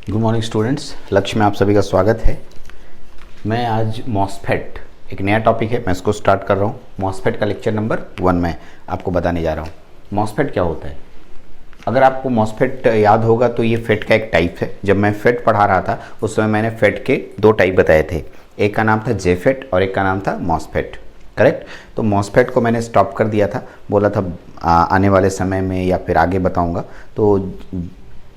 Good morning students, लक्ष्य में आप सभी का स्वागत है। मैं आज मॉसफेट एक नया टॉपिक है, मैं इसको स्टार्ट कर रहा हूँ। मॉसफेट का लेक्चर नंबर 1 में आपको बताने जा रहा हूँ। मॉसफेट क्या होता है? अगर आपको मॉसफेट याद होगा तो ये फेट का एक टाइप है। जब मैं फेट पढ़ा रहा था उस समय मैंने फेट के 2 टाइप बताए थे, एक का नाम था जेफेट और एक का नाम था मॉसफेट। करेक्ट। तो मॉसफेट को मैंने स्टॉप कर दिया था, बोला था आने वाले समय में या फिर आगे बताऊंगा। तो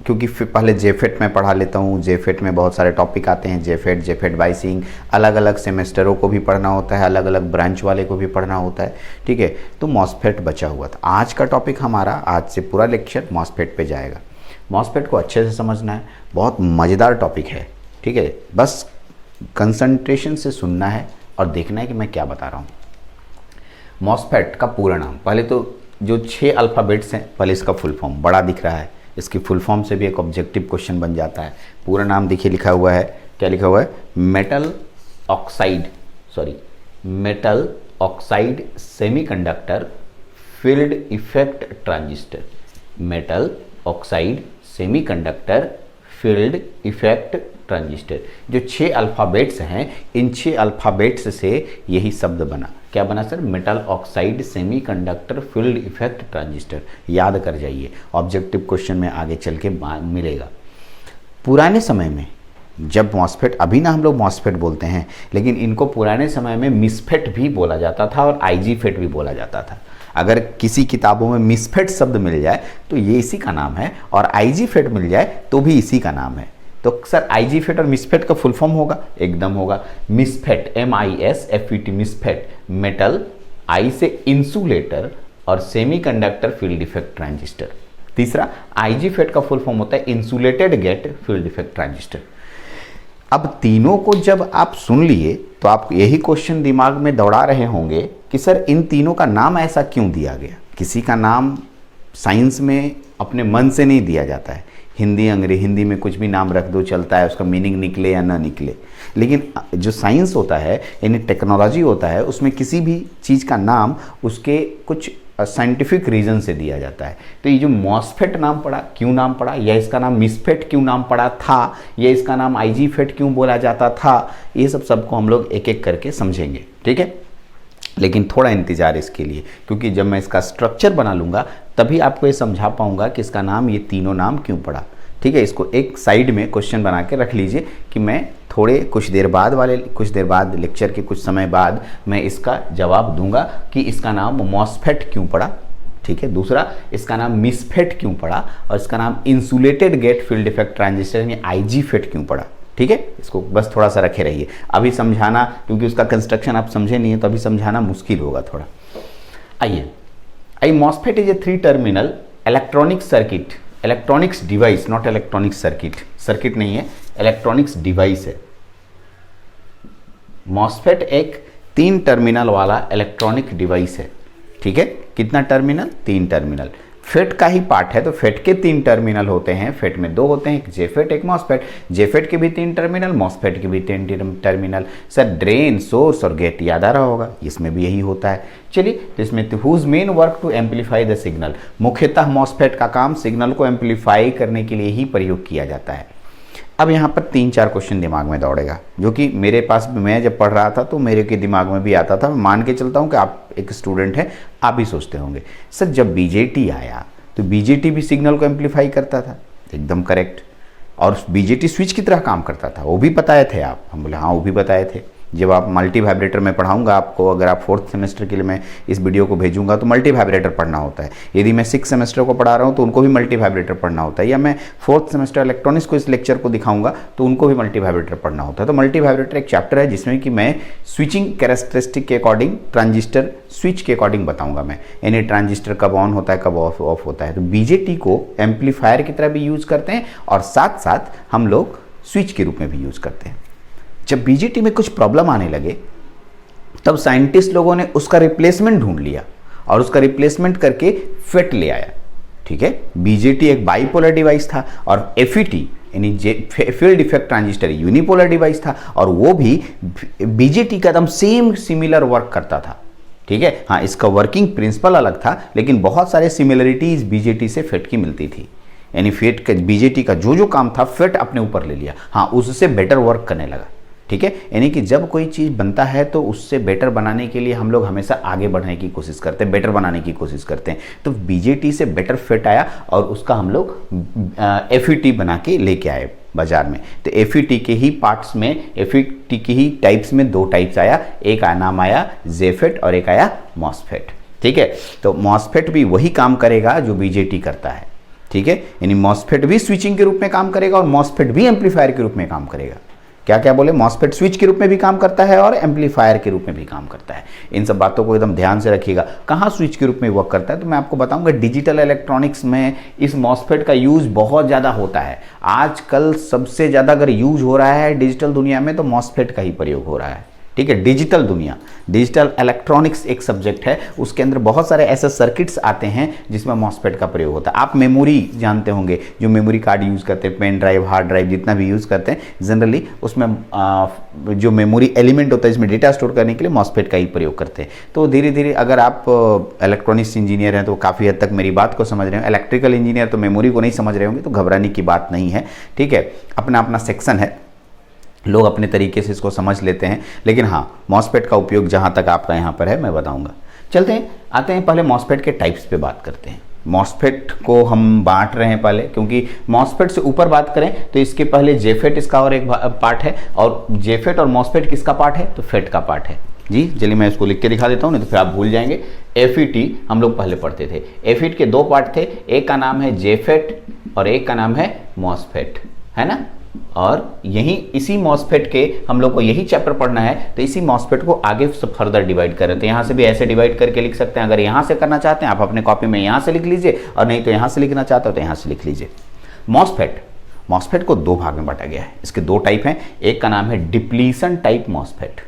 क्योंकि पहले जेफेट में पढ़ा लेता हूँ। जेफेट में बहुत सारे टॉपिक आते हैं, जेफेट बाइसिंग, अलग अलग सेमेस्टरों को भी पढ़ना होता है, अलग अलग ब्रांच वाले को भी पढ़ना होता है। ठीक है, तो मॉसफेट बचा हुआ था। आज का टॉपिक हमारा, आज से पूरा लेक्चर मॉसफेट पे जाएगा। मॉसफेट को अच्छे से समझना है, बहुत मज़ेदार टॉपिक है। ठीक है, बस कंसंट्रेशन से सुनना है और देखना है कि मैं क्या बता रहा हूँ। मॉसफेट का पूरा नाम, पहले तो जो 6 अल्फ़ाबेट्स हैं, पहले इसका फुल फॉर्म बड़ा दिख रहा है, इसकी फुल फॉर्म से भी एक ऑब्जेक्टिव क्वेश्चन बन जाता है। पूरा नाम देखिए लिखा हुआ है, क्या लिखा हुआ है? Metal oxide semiconductor field effect transistor. Metal oxide semiconductor field effect transistor. जो 6 अल्फ़ाबेट्स हैं, इन 6 अल्फ़ाबेट्स से यही शब्द बना। क्या बना sir? Metal oxide semiconductor field effect transistor. याद कर जाइए, ऑब्जेक्टिव क्वेश्चन में आगे चल के मिलेगा। पुराने समय में जब मॉसफेट, अभी ना हम लोग मॉसफेट बोलते हैं, लेकिन इनको पुराने समय में मिसफेट भी बोला जाता था और आईजी फेट भी बोला जाता था। अगर किसी किताबों में मिसफेट शब्द मिल जाए तो ये इसी का नाम है, और आईजी फेट मिल जाए तो भी इसी का नाम है। तो सर आईजी फेट और मिसफेट का फुल फॉर्म होगा? एकदम होगा। मिसफेट, MISFET, मिसफेट, मेटल, आई से इंसुलेटर और सेमीकंडक्टर फील्ड इफेक्ट ट्रांजिस्टर। तीसरा आईजी फेट का फुल फॉर्म होता है insulated gate field effect transistor. अब तीनों को जब आप सुन लिए तो आप यही क्वेश्चन दिमाग में दौड़ा रहे होंगे कि सर इन तीनों का नाम ऐसा क्यों दिया गया? किसी का नाम साइंस में अपने मन से नहीं दिया जाता है। हिंदी में कुछ भी नाम रख दो, चलता है, उसका मीनिंग निकले या ना निकले। लेकिन जो साइंस होता है, यानी टेक्नोलॉजी होता है, उसमें किसी भी चीज़ का नाम उसके कुछ साइंटिफिक रीज़न से दिया जाता है। तो ये जो मॉसफेट नाम पड़ा, क्यों नाम पड़ा, या इसका नाम मिसफेट क्यों नाम पड़ा था, या इसका नाम आईजी फेट क्यों बोला जाता था, ये सबको हम लोग एक एक करके समझेंगे। ठीक है, लेकिन थोड़ा इंतज़ार इसके लिए, क्योंकि जब मैं इसका स्ट्रक्चर बना लूँगा तभी आपको ये समझा पाऊँगा कि इसका नाम, ये तीनों नाम क्यों पड़ा। ठीक है, इसको एक साइड में क्वेश्चन बना के रख लीजिए कि मैं कुछ देर बाद लेक्चर के कुछ समय बाद मैं इसका जवाब दूंगा कि इसका नाम मॉसफेट क्यों पड़ा। ठीक है, दूसरा इसका नाम मिसफेट क्यों पड़ा, और इसका नाम insulated gate field effect transistor में आईजी फेट क्यों पड़ा। ठीक है, इसको बस थोड़ा सा रखे रहिए। अभी समझाना, क्योंकि उसका कंस्ट्रक्शन आप समझे नहीं है तो अभी समझाना मुश्किल होगा थोड़ा। आइए, MOSFET is a 3 terminal electronic circuit, electronics device, not electronic circuit, circuit नहीं है, इलेक्ट्रॉनिक्स डिवाइस है। मॉसफेट एक 3 टर्मिनल वाला इलेक्ट्रॉनिक डिवाइस है। ठीक है, कितना टर्मिनल? 3 टर्मिनल। फेट का ही पार्ट है, तो फेट के 3 टर्मिनल होते हैं। फेट में 2 होते हैं, एक जेफेट एक मॉसफेट। जेफेट के भी 3 टर्मिनल, मॉसफेट के भी 3 टर्मिनल। सर ड्रेन, सोर्स और गेट याद आ रहा होगा, इसमें भी यही होता है। चलिए, इसमें whose main work to amplify the signal. मुख्यतः मॉसफेट का काम सिग्नल को एम्पलीफाई करने के लिए ही प्रयोग किया जाता है। अब यहाँ पर 3-4 क्वेश्चन दिमाग में दौड़ेगा, जो कि मेरे पास, मैं जब पढ़ रहा था तो मेरे के दिमाग में भी आता था। मैं मान के चलता हूँ कि आप एक स्टूडेंट हैं, आप भी सोचते होंगे सर जब बीजेटी आया तो बीजेटी भी सिग्नल को एम्पलीफाई करता था। एकदम करेक्ट। और बीजेटी स्विच की तरह काम करता था, वो भी बताए थे आप? हम बोले हाँ, वो भी बताए थे। जब आप मल्टी वाइब्रेटर में पढ़ाऊंगा आपको, अगर आप 4th सेमेस्टर के लिए मैं इस वीडियो को भेजूंगा तो मल्टी वाइब्रेटर पढ़ना होता है। यदि मैं 6th सेमेस्टर को पढ़ा रहा हूं तो उनको भी मल्टी वाइब्रेटर पढ़ना होता है, या मैं 4th सेमेस्टर इलेक्ट्रॉनिक्स को इस लेक्चर को दिखाऊंगा तो उनको भी मल्टी वाइब्रेटर पढ़ना होता है। तो मल्टी वाइब्रेटर एक चैप्टर है जिसमें कि मैं स्विचिंग कैरेक्टरिस्टिक के अकॉर्डिंग, ट्रांजिस्टर स्विच के अकॉर्डिंग बताऊंगा मैं, यानी ट्रांजिस्टर कब ऑन होता है, कब ऑफ होता है। तो बीजेटी को एम्पलीफायर की तरह भी यूज करते हैं और साथ साथ हम लोग स्विच के रूप में भी यूज करते हैं। जब बीजेटी में कुछ प्रॉब्लम आने लगे तब साइंटिस्ट लोगों ने उसका रिप्लेसमेंट ढूंढ लिया और उसका रिप्लेसमेंट करके फेट ले आया। ठीक है, बीजेटी एक बाइपोलर डिवाइस था और एफईटी यानी field effect transistor unipolar device था, और वो भी बीजेटी का एकदम सेम सिमिलर वर्क करता था। ठीक है, हाँ, इसका वर्किंग प्रिंसिपल अलग था लेकिन बहुत सारे सिमिलरिटीज बीजेटी से फेट की मिलती थी। यानी फेट का बीजेटी का जो जो काम था फेट अपने ऊपर ले लिया, हाँ उससे बेटर वर्क करने लगा। ठीक है, यानी कि जब कोई चीज़ बनता है तो उससे बेटर बनाने के लिए हम लोग हमेशा आगे बढ़ने की कोशिश करते हैं, बेटर बनाने की कोशिश करते हैं। तो बीजेटी से बेटर फिट आया और उसका हम लोग एफईटी बना के लेके आए बाजार में। तो एफईटी के ही पार्ट्स में, एफईटी की ही टाइप्स में दो टाइप्स आया, एक नाम आया जेफेट और एक आया मॉसफेट। ठीक है, तो मॉसफेट भी वही काम करेगा जो बीजेटी करता है। ठीक है, यानी मॉसफेट भी स्विचिंग के रूप में काम करेगा और मॉसफेट भी एम्पलीफायर के रूप में काम करेगा। क्या क्या बोले, मॉसफेट स्विच के रूप में भी काम करता है और एम्पलीफायर के रूप में भी काम करता है। इन सब बातों को एकदम ध्यान से रखिएगा। कहाँ स्विच के रूप में वर्क करता है तो मैं आपको बताऊंगा, डिजिटल इलेक्ट्रॉनिक्स में इस मॉसफेट का यूज बहुत ज़्यादा होता है। आजकल सबसे ज़्यादा अगर यूज हो रहा है डिजिटल दुनिया में तो मॉसफेट का ही प्रयोग हो रहा है। ठीक है, डिजिटल दुनिया, डिजिटल इलेक्ट्रॉनिक्स एक सब्जेक्ट है, उसके अंदर बहुत सारे ऐसे सर्किट्स आते हैं जिसमें मॉसफेट का प्रयोग होता है। आप मेमोरी जानते होंगे, जो मेमोरी कार्ड यूज़ करते हैं, पेन ड्राइव, हार्ड ड्राइव, जितना भी यूज़ करते हैं, जनरली उसमें जो मेमोरी एलिमेंट होता है इसमें डेटा स्टोर करने के लिए मॉसफेट का ही प्रयोग करते हैं। तो धीरे धीरे अगर आप इलेक्ट्रॉनिक्स इंजीनियर हैं तो काफ़ी हद तक मेरी बात को समझ रहे हो। इलेक्ट्रिकल इंजीनियर तो मेमोरी को नहीं समझ रहे होंगे, तो घबराने की बात नहीं है। ठीक है, अपना अपना सेक्शन है, लोग अपने तरीके से इसको समझ लेते हैं, लेकिन हाँ मॉसफेट का उपयोग जहाँ तक आपका यहाँ पर है मैं बताऊँगा। चलते हैं, आते हैं पहले मॉसफेट के टाइप्स पे बात करते हैं। मॉसफेट को हम बांट रहे हैं पहले, क्योंकि मॉसफेट से ऊपर बात करें तो इसके पहले जेफेट इसका और एक पार्ट है, और जेफेट और मॉसफेट किसका पार्ट है तो फेट का पार्ट है। जी चलिए मैं इसको लिख के दिखा देता हूँ, नहीं तो फिर आप भूल जाएंगे। एफईटी हम लोग पहले पढ़ते थे, एफईटी के दो पार्ट थे, एक का नाम है जेफेट और एक का नाम है मॉसफेट, है ना। और यही इसी मॉसफेट के हम लोग को यही चैप्टर पढ़ना है, तो इसी मॉसफेट को आगे से फर्दर डिवाइड करें। तो यहाँ से भी ऐसे डिवाइड करके लिख सकते हैं। अगर यहाँ से करना चाहते हैं आप अपने कॉपी में यहाँ से लिख लीजिए, और नहीं तो यहाँ से लिखना चाहते हो तो यहाँ से लिख लीजिए। मॉसफेट को दो भाग में बांटा गया है। इसके दो टाइप हैं, एक का नाम है depletion type MOSFET.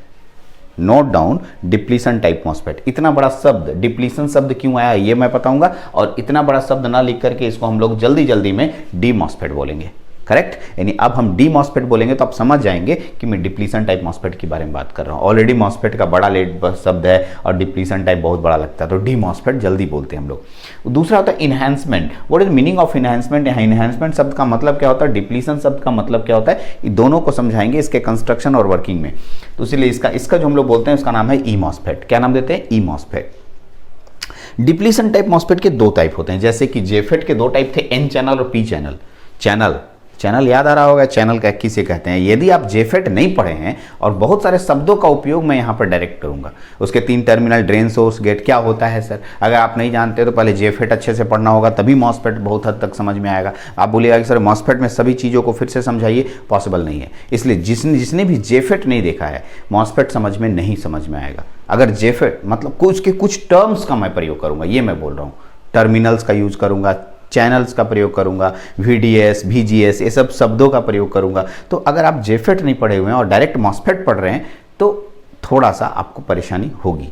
Note down, depletion type MOSFET. इतना बड़ा शब्द डिप्लीशन शब्द क्यों आया ये मैं बताऊंगा, और इतना बड़ा शब्द ना लिख करके इसको हम लोग जल्दी जल्दी में डी मॉसफेट बोलेंगे। करेक्ट, यानी अब हम डी मॉसफेट बोलेंगे तो आप समझ जाएंगे कि मैं डिप्लीशन टाइप मॉसफेट के बारे में बात कर रहा हूँ। ऑलरेडी मॉसफेट का बड़ा लेट शब्द है और डिप्लीशन टाइप बहुत बड़ा लगता है, तो डी मॉसफेट जल्दी बोलते हैं हम लोग। दूसरा होता है enhancement. What is meaning of enhancement? यहाँ इन्हांसमेंट शब्द का मतलब क्या होता है, डिप्लीशन शब्द का मतलब क्या होता है, ये दोनों को समझाएंगे इसके कंस्ट्रक्शन और वर्किंग में। तो इसलिए इसका जो हम लोग बोलते हैं उसका नाम है ई मॉसफेट। क्या नाम देते हैं? ई मॉसफेट। डिप्लीशन टाइप मॉसफेट के दो टाइप होते हैं, जैसे कि जेफेट के दो टाइप थे, एन चैनल और पी चैनल। चैनल याद आ रहा होगा, चैनल का किसे कहते हैं। यदि आप जेफेट नहीं पढ़े हैं, और बहुत सारे शब्दों का उपयोग मैं यहाँ पर डायरेक्ट करूँगा, उसके 3 टर्मिनल, ड्रेन, सोर्स, गेट क्या होता है सर, अगर आप नहीं जानते तो पहले जेफेट अच्छे से पढ़ना होगा, तभी मॉसफेट बहुत हद तक समझ में आएगा। आप बोलिएगा कि सर मॉसफेट में सभी चीज़ों को फिर से समझाइए, पॉसिबल नहीं है। इसलिए जिसने भी जेफेट नहीं देखा है, मॉसफेट समझ में आएगा। अगर जेफेट मतलब कुछ टर्म्स का मैं प्रयोग करूँगा, ये मैं बोल रहा हूँ, टर्मिनल्स का यूज करूँगा, चैनल्स का प्रयोग करूंगा, VDS, VGS, ये सब शब्दों का प्रयोग करूंगा। तो अगर आप जेफेट नहीं पढ़े हुए हैं और डायरेक्ट मॉसफेट पढ़ रहे हैं तो थोड़ा सा आपको परेशानी होगी।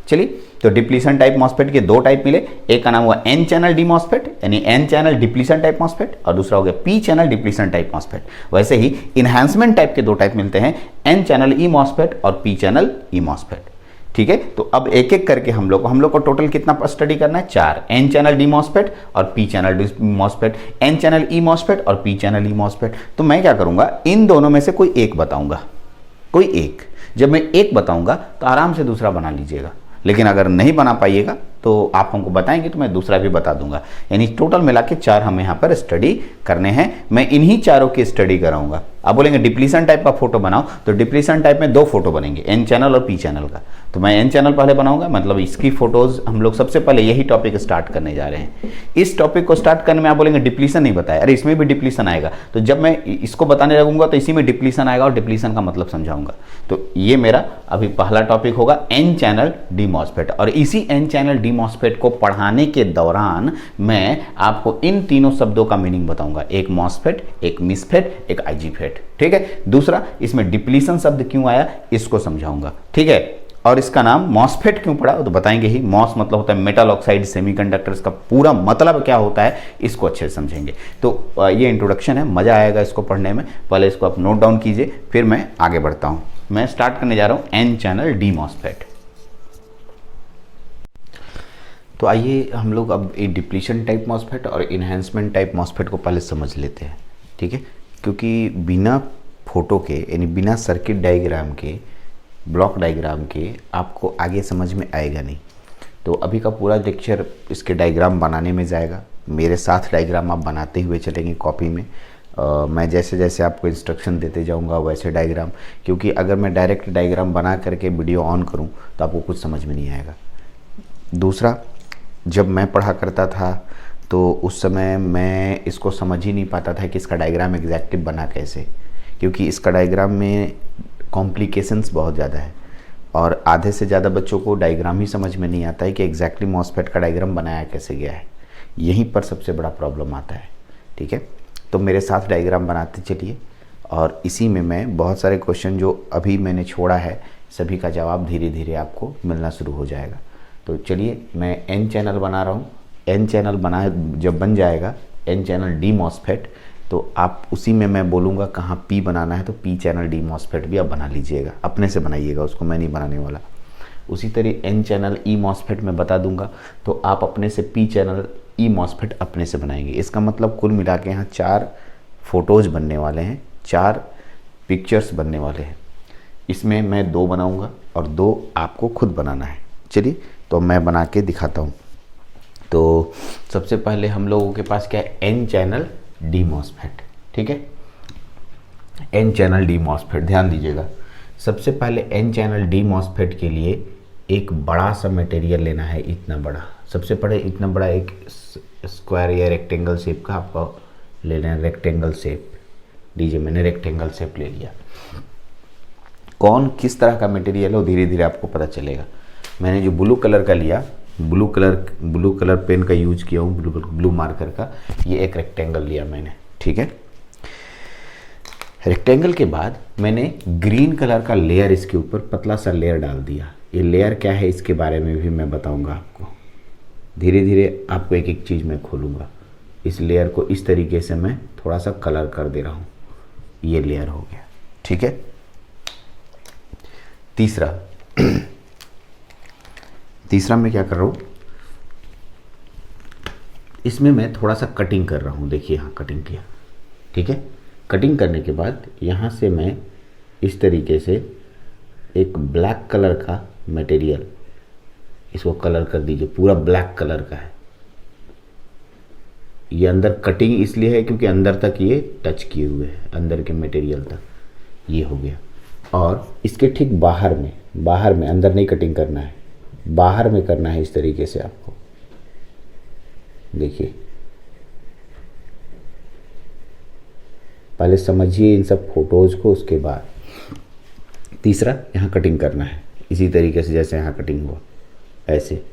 चलिए, तो डिप्लीशन टाइप मॉसफेट के दो टाइप मिले, एक का नाम हुआ एन चैनल डी मॉसफेट, यानी N channel depletion type MOSFET, और दूसरा हो गया P channel depletion type MOSFET. वैसे ही इन्हांसमेंट टाइप के दो टाइप मिलते हैं, एन चैनल ई मॉसफेट और पी चैनल ई मॉसफेट। ठीक है, तो अब एक एक करके हम लोग को टोटल कितना स्टडी करना है, 4, एन चैनल डी मॉसफेट और P channel D MOSFET, N channel E MOSFET और पी चैनल ई मॉसफेट। तो मैं क्या करूंगा, इन दोनों में से कोई एक बताऊंगा, कोई एक। जब मैं एक बताऊंगा तो आराम से दूसरा बना लीजिएगा, लेकिन अगर नहीं बना पाइएगा तो आप हमको बताएंगे तो मैं दूसरा भी बता दूंगा। यानी टोटल मिला के 4 हम यहाँ पर स्टडी करने हैं। मैं इन्हीं चारों की स्टडी कराऊंगा। आप बोलेंगे डिप्लीशन टाइप का फोटो बनाओ, तो डिप्लीशन टाइप में 2 फोटो बनेंगे, एन चैनल और पी चैनल का। तो मैं एन चैनल पहले बनाऊंगा, मतलब इसकी फोटोज हम लोग सबसे पहले यही टॉपिक स्टार्ट करने जा रहे हैं। इस टॉपिक को स्टार्ट करने में आप बोलेंगे डिप्लीशन नहीं बताया, अरे इसमें भी डिप्लीशन आएगा। तो जब मैं इसको बताने लगूंगा तो इसी में डिप्लीशन आएगा और डिप्लीशन का मतलब समझाऊंगा। तो ये मेरा अभी पहला टॉपिक होगा, एन चैनल डी मॉसफेट। और इसी एन चैनल डी मॉसफेट को पढ़ाने के दौरान मैं आपको इन तीनों शब्दों का मीनिंग बताऊंगा, एक मॉसफेट, एक मिसफेट, एक आईजीफेट। ठीक है, दूसरा इसमें डिप्लीशन शब्द क्यों आया इसको समझाऊंगा। ठीक है, और इसका नाम मॉसफेट क्यों पड़ा तो बताएंगे ही। मॉस मतलब होता है मेटल ऑक्साइड सेमीकंडक्टर, इसका पूरा मतलब क्या होता है इसको अच्छे से समझेंगे। तो ये इंट्रोडक्शन है, मजा आएगा इसको पढ़ने में। पहले इसको आप नोट डाउन कीजिए, फिर मैं आगे बढ़ता हूं। मैं स्टार्ट करने जा रहा हूं एन चैनल डी मॉसफेट। तो आइए हम लोग अब ये डिप्लीशन टाइप मॉस्फेट और इन्हेंसमेंट टाइप मॉस्फेट को पहले समझ लेते हैं, ठीक है। क्योंकि बिना फोटो के यानी बिना सर्किट डायग्राम के, ब्लॉक डायग्राम के आपको आगे समझ में आएगा नहीं। तो अभी का पूरा लेक्चर इसके डायग्राम बनाने में जाएगा। मेरे साथ डायग्राम आप बनाते हुए चलेंगे कॉपी में। मैं जैसे जैसे आपको इंस्ट्रक्शन देते जाऊंगा वैसे डायग्राम, क्योंकि अगर मैं डायरेक्ट डायग्राम बना करके वीडियो ऑन करूं तो आपको कुछ समझ में नहीं आएगा। दूसरा, जब मैं पढ़ा करता था तो उस समय मैं इसको समझ ही नहीं पाता था कि इसका डायग्राम एग्जैक्टली बना कैसे, क्योंकि इसका डायग्राम में कॉम्प्लिकेशंस बहुत ज़्यादा है और आधे से ज़्यादा बच्चों को डायग्राम ही समझ में नहीं आता है कि एग्जैक्टली मॉस्फेट का डायग्राम बनाया कैसे गया है। यहीं पर सबसे बड़ा प्रॉब्लम आता है, ठीक है। तो मेरे साथ डायग्राम बनाते चलिए और इसी में मैं बहुत सारे क्वेश्चन जो अभी मैंने छोड़ा है सभी का जवाब धीरे धीरे आपको मिलना शुरू हो जाएगा। तो चलिए, मैं एन चैनल बना रहा हूँ। एन चैनल बना जब बन जाएगा, एन चैनल डी मॉस्फेट, तो आप उसी में मैं बोलूँगा कहाँ पी बनाना है तो पी चैनल डी मॉस्फेट भी आप बना लीजिएगा, अपने से बनाइएगा उसको, मैं नहीं बनाने वाला। उसी तरह एन चैनल ई मॉस्फेट मैं बता दूंगा तो आप अपने से पी चैनल ई मॉस्फेट अपने से बनाएंगे। इसका मतलब कुल मिला के यहाँ 4 फोटोज़ बनने वाले हैं, 4 पिक्चर्स बनने वाले हैं। इसमें मैं 2 बनाऊंगा और 2 आपको खुद बनाना है। चलिए, तो मैं बना के दिखाता हूँ। तो सबसे पहले हम लोगों के पास क्या है, एन चैनल डी मॉस्फेट, ठीक है। एन चैनल डी मॉस्फेट, ध्यान दीजिएगा। सबसे पहले एन चैनल डी मॉस्फेट के लिए एक बड़ा सा मटेरियल लेना है, इतना बड़ा। सबसे पहले इतना बड़ा एक स्क्वायर या रेक्टेंगल शेप का आपको लेना है। रेक्टेंगल शेप लीजिए, मैंने रेक्टेंगल शेप ले लिया। कौन किस तरह का मटेरियल हो धीरे धीरे आपको पता चलेगा। मैंने जो ब्लू कलर का लिया, ब्लू कलर पेन का यूज किया हूँ, ब्लू मार्कर का। ये एक रेक्टेंगल लिया मैंने, ठीक है। रेक्टेंगल के बाद मैंने ग्रीन कलर का लेयर इसके ऊपर पतला सा लेयर डाल दिया। ये लेयर क्या है इसके बारे में भी मैं बताऊंगा आपको। धीरे धीरे आपको एक एक चीज़ मैं खोलूँगा। इस लेयर को इस तरीके से मैं थोड़ा सा कलर कर दे रहा हूँ। ये लेयर हो गया, ठीक है। तीसरा मैं क्या कर रहा हूँ, इसमें मैं थोड़ा सा कटिंग कर रहा हूँ। देखिए यहाँ कटिंग किया, ठीक है। कटिंग करने के बाद यहाँ से मैं इस तरीके से एक ब्लैक कलर का मटेरियल, इसको कलर कर दीजिए, पूरा ब्लैक कलर का है। ये अंदर कटिंग इसलिए है क्योंकि अंदर तक ये टच किए हुए हैं, अंदर के मटेरियल तक। ये हो गया। और इसके ठीक बाहर में, अंदर नहीं कटिंग करना है, बाहर में करना है इस तरीके से आपको। देखिए, पहले समझिए इन सब फोटोज़ को, उसके बाद तीसरा यहाँ कटिंग करना है इसी तरीके से जैसे यहाँ कटिंग हुआ, ऐसे।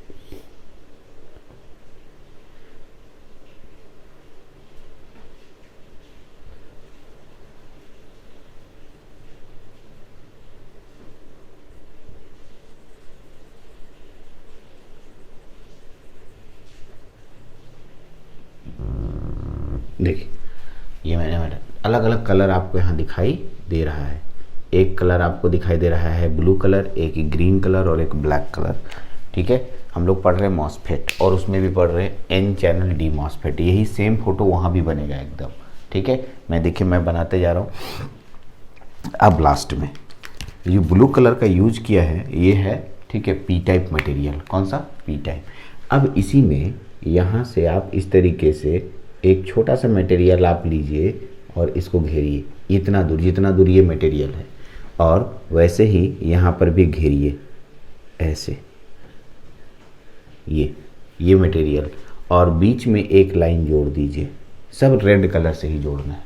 देखिए, ये मैंने अलग अलग कलर आपको यहाँ दिखाई दे रहा है। एक कलर आपको दिखाई दे रहा है ब्लू कलर, एक ग्रीन कलर और एक ब्लैक कलर, ठीक है। हम लोग पढ़ रहे हैं मॉस्फेट और उसमें भी पढ़ रहे हैं एन चैनल डी मॉस्फेट। यही सेम फोटो वहाँ भी बनेगा एकदम, ठीक है। मैं बनाते जा रहा हूँ। अब लास्ट में ये ब्लू कलर का यूज किया है, ये है, ठीक है, पी टाइप मटेरियल। कौन सा? P type. अब इसी में यहाँ से आप इस तरीके से एक छोटा सा मटेरियल आप लीजिए और इसको घेरिए इतना दूर, जितना दूर ये मटेरियल है, और वैसे ही यहाँ पर भी घेरिए ऐसे, ये मटेरियल, और बीच में एक लाइन जोड़ दीजिए। सब रेड कलर से ही जोड़ना है,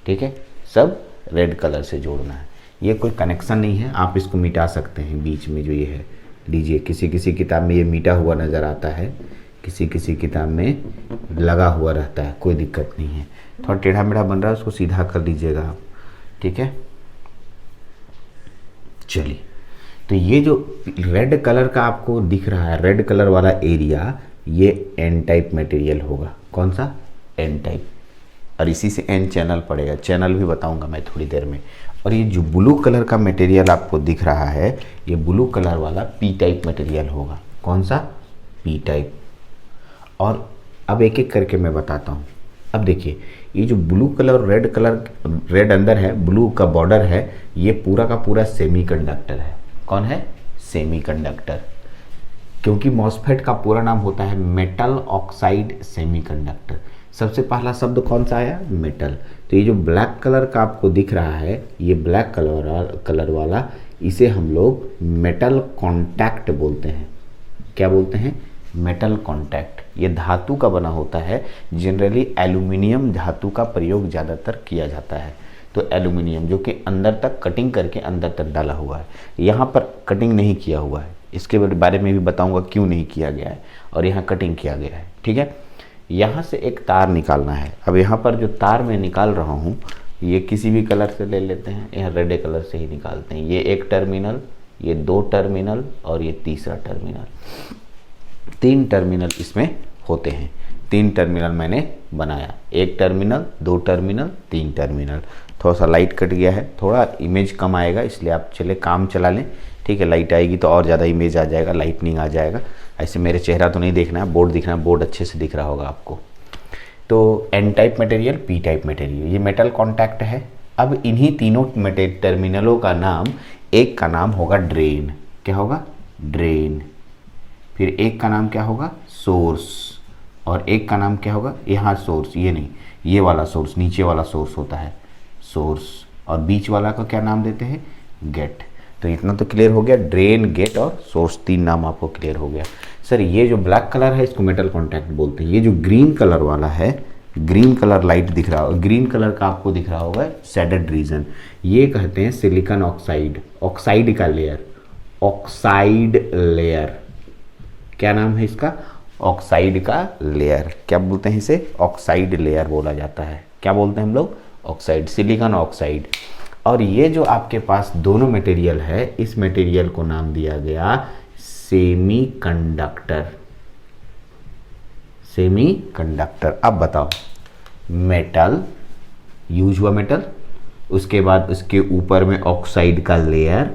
ठीक है, सब रेड कलर से जोड़ना है। ये कोई कनेक्शन नहीं है, आप इसको मिटा सकते हैं। बीच में जो ये है लीजिए, किसी किसी किताब में ये मिटा हुआ नज़र आता है, किसी किसी किताब में लगा हुआ रहता है, कोई दिक्कत नहीं है। थोड़ा टेढ़ा मेढ़ा बन रहा है, उसको सीधा कर दीजिएगा आप, ठीक है। चलिए, तो ये जो रेड कलर का आपको दिख रहा है, रेड कलर वाला एरिया, ये एन टाइप मटेरियल होगा। कौन सा? N type. और इसी से एन चैनल पड़ेगा, चैनल भी बताऊंगा मैं थोड़ी देर में। और ये जो ब्लू कलर का मटेरियल आपको दिख रहा है, ये ब्लू कलर वाला पी टाइप मटेरियल होगा। कौन सा? P type. और अब एक एक करके मैं बताता हूँ। अब देखिए, ये जो ब्लू कलर रेड अंदर है, ब्लू का बॉर्डर है, ये पूरा का पूरा सेमीकंडक्टर है। कौन है? सेमीकंडक्टर। क्योंकि मॉसफेट का पूरा नाम होता है मेटल ऑक्साइड सेमीकंडक्टर। सबसे पहला शब्द कौन सा आया? मेटल। तो ये जो ब्लैक कलर का आपको दिख रहा है, ये ब्लैक कलर वाला, इसे हम लोग मेटल कॉन्टैक्ट बोलते हैं। क्या बोलते हैं? Metal contact. ये धातु का बना होता है। जनरली एल्यूमिनियम धातु का प्रयोग ज़्यादातर किया जाता है। तो एल्यूमिनियम जो कि अंदर तक कटिंग करके अंदर तक डाला हुआ है, यहाँ पर कटिंग नहीं किया हुआ है। इसके बारे में भी बताऊंगा क्यों नहीं किया गया है, और यहाँ कटिंग किया गया है। ठीक है, यहाँ से एक तार निकालना है। अब यहाँ पर जो तार मैं निकाल रहा हूँ, ये किसी भी कलर से ले लेते हैं, यहाँ रेड कलर से ही निकालते हैं। ये एक टर्मिनल, ये दो टर्मिनल, और ये तीसरा टर्मिनल। 3 टर्मिनल इसमें होते हैं। 3 टर्मिनल मैंने बनाया, एक टर्मिनल, 2 टर्मिनल, 3 टर्मिनल। थोड़ा सा लाइट कट गया है, थोड़ा इमेज कम आएगा, इसलिए आप चले काम चला लें। ठीक है, लाइट आएगी तो और ज़्यादा इमेज आ जाएगा, लाइटनिंग आ जाएगा। ऐसे मेरे चेहरा तो नहीं देखना है, बोर्ड दिखना है, बोर्ड अच्छे से दिख रहा होगा आपको। तो N type material, P type material, ये मेटल कॉन्टैक्ट है। अब इन्हीं तीनों टर्मिनलों का नाम, एक का नाम होगा ड्रेन। क्या होगा? ड्रेन। फिर एक का नाम क्या होगा? सोर्स। और एक का नाम क्या होगा? यहाँ सोर्स, ये नहीं, ये वाला सोर्स, नीचे वाला सोर्स होता है सोर्स। और बीच वाला का क्या नाम देते हैं? गेट। तो इतना तो क्लियर हो गया, ड्रेन, गेट और सोर्स, 3 नाम आपको क्लियर हो गया। सर ये जो ब्लैक कलर है इसको मेटल कॉन्टैक्ट बोलते हैं। ये जो ग्रीन कलर वाला है, ग्रीन कलर लाइट दिख रहा होगा, ग्रीन कलर का आपको दिख रहा होगा शेडेड रीजन, ये कहते हैं सिलिकॉन ऑक्साइड। ऑक्साइड का लेयर, ऑक्साइड लेयर। क्या नाम है इसका? ऑक्साइड का लेयर। क्या बोलते हैं इसे? ऑक्साइड लेयर बोला जाता है। क्या बोलते हैं हम लोग? Oxide, silicon oxide. और ये जो आपके पास दोनों मटेरियल है, इस मटेरियल को नाम दिया गया सेमीकंडक्टर। सेमीकंडक्टर। अब बताओ, मेटल यूज हुआ, मेटल, उसके बाद उसके ऊपर में ऑक्साइड का लेयर।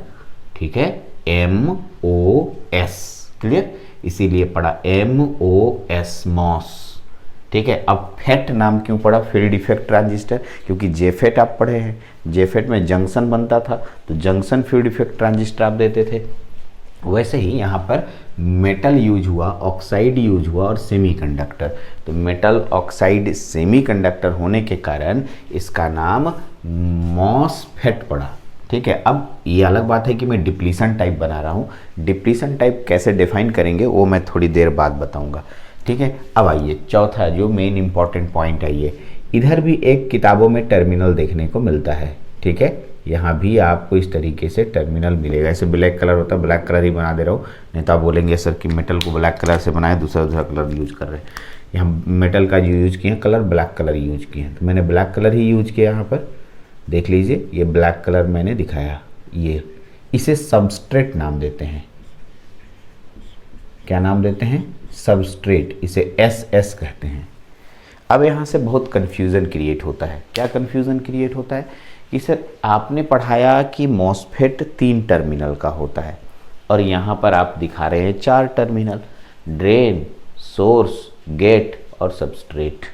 ठीक है, MOS, क्लियर? इसीलिए पड़ा MOS, मॉस। ठीक है, अब फेट नाम क्यों पड़ा? फील्ड इफेक्ट ट्रांजिस्टर, क्योंकि जेफेट आप पढ़े हैं, जेफेट में जंक्शन बनता था, तो जंक्शन फील्ड इफेक्ट ट्रांजिस्टर आप देते थे। वैसे ही यहाँ पर मेटल यूज हुआ, ऑक्साइड यूज हुआ और सेमीकंडक्टर। तो मेटल ऑक्साइड सेमीकंडक्टर होने के कारण इसका नाम मॉसफेट पड़ा। ठीक है, अब ये अलग बात है कि मैं डिप्लीशन टाइप बना रहा हूँ। डिप्लीशन टाइप कैसे डिफाइन करेंगे वो मैं थोड़ी देर बाद बताऊंगा। ठीक है, अब आइए चौथा जो मेन इंपॉर्टेंट पॉइंट है, ये इधर भी एक किताबों में टर्मिनल देखने को मिलता है। ठीक है, यहाँ भी आपको इस तरीके से टर्मिनल मिलेगा। ऐसे ब्लैक कलर होता है, ब्लैक कलर ही बना दे रहा हूँ, नहीं तो आप बोलेंगे सर कि मेटल को ब्लैक कलर से बनाए, दूसरा कलर यूज कर रहे हैं। यहाँ मेटल का जो यूज किए कलर, ब्लैक कलर यूज किए हैं, तो मैंने ब्लैक कलर ही यूज किया। यहाँ पर देख लीजिए, ये ब्लैक कलर मैंने दिखाया। ये इसे सबस्ट्रेट नाम देते हैं। क्या नाम देते हैं? सबस्ट्रेट। इसे SS कहते हैं। अब यहाँ से बहुत कन्फ्यूज़न क्रिएट होता है। क्या कन्फ्यूज़न क्रिएट होता है कि सर आपने पढ़ाया कि मॉसफेट 3 टर्मिनल का होता है, और यहाँ पर आप दिखा रहे हैं 4 टर्मिनल, ड्रेन, सोर्स, गेट और सबस्ट्रेट।